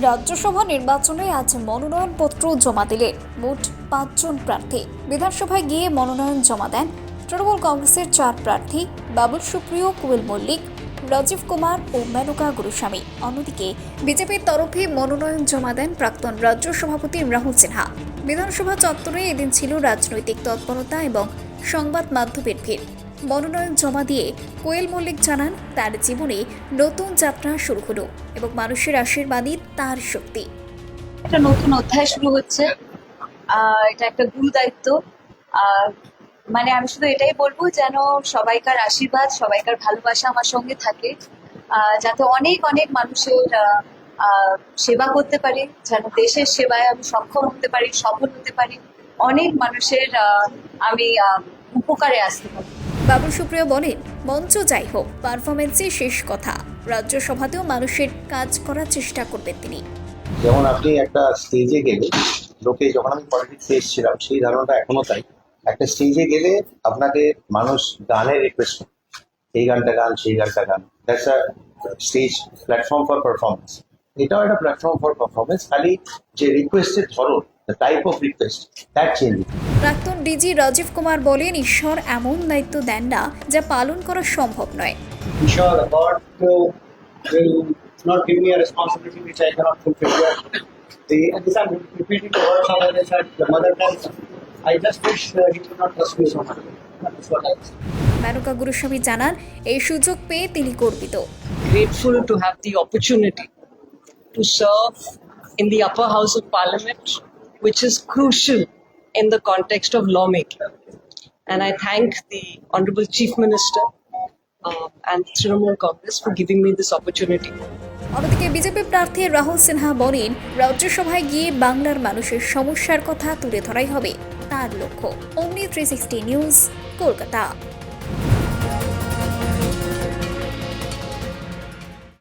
রাজ্যসভা নির্বাচনে আজ মনোনয়নপত্র জমা দিলেন মোট 5 জন প্রার্থী। বিধানসভায় গিয়ে মনোনয়ন জমা দেন তৃণমূল কংগ্রেসের 4 প্রার্থী বাবুল সুপ্রিয়, কোয়েল মল্লিক, রাজীব কুমার ও মেনকা গুরুস্বামী। অন্যদিকে বিজেপির তরফে মনোনয়ন জমা দেন প্রাক্তন রাজ্য সভাপতি রাহুল সিনহা। বিধানসভা চত্বরে এদিন ছিল রাজনৈতিক তৎপরতা এবং সংবাদ মাধ্যমের ভিড়। মনোনয়ন জমা দিয়ে কোয়েল মল্লিক জানান তার জীবনে নতুন যাত্রা শুরু হলো এবং মানুষের আশীর্বাদই তার শক্তি। একটা নতুন অধ্যায় শুরু হচ্ছে। এটা একটা গুরু দায়িত্ব। মানে আমি শুধু এটাই বলবো যেন সবাইকার আশীর্বাদ, সবাইকার ভালোবাসা আমার সঙ্গে থাকে, যাতে অনেক অনেক মানুষের সেবা করতে পারি, যেন দেশের সেবায় আমি সক্ষম হতে পারি, সফল হতে পারি, অনেক মানুষের আমি উপকারে আসতে পারি। বাবুল সুপ্রিয় বলেন, মঞ্চ যাই হোক, পারফরমেন্সই শেষ কথা। রাজ্যসভাতেও মানুষের কাজ করার চেষ্টা করবেন তিনি। যেমন আপনি একটা স্টেজে গেলে লোকে, যখন আমি পলিটিক্সে এসেছিলাম সেই ধারণাটা এখনো তাই, একটা স্টেজে গেলে আপনাকে মানুষ গানের রিকোয়েস্ট করে, এই গানটা গান, সেই গানটা গান। That's a stage platform for performance. এটাও একটা প্ল্যাটফর্ম ফর পারফরমেন্স, খালি যে রিকোয়েস্টের ধরন, the type of request, that change. প্রাক্তন ডিজি রাজীব কুমার বলেন, ঈশ্বর এমন দায়িত্ব দেন না যা পালন করা সম্ভব নয়। Sure, God will not give me a responsibility which I cannot fulfill. And this I'm repeating the words of I said, the mother tongue. I just wish he would not trust me so much. That's what I say. Menaka Guruswamy জানান, এই সুযোগ পেয়ে তিনি গর্বিত। Grateful to have the opportunity to serve in the upper house of parliament, which is crucial in the context of lawmaking. And I thank the Honorable Chief Minister and Trinamool Congress for giving me this opportunity. অন্যদিকে BJP প্রার্থী রাহুল সিনহা বলেন, রাজ্যসভায় গিয়ে বাংলার মানুষের সমস্যার কথা তুলে ধরাই হবে তার লক্ষ্য। অমনি 360 নিউজ, কলকাতা।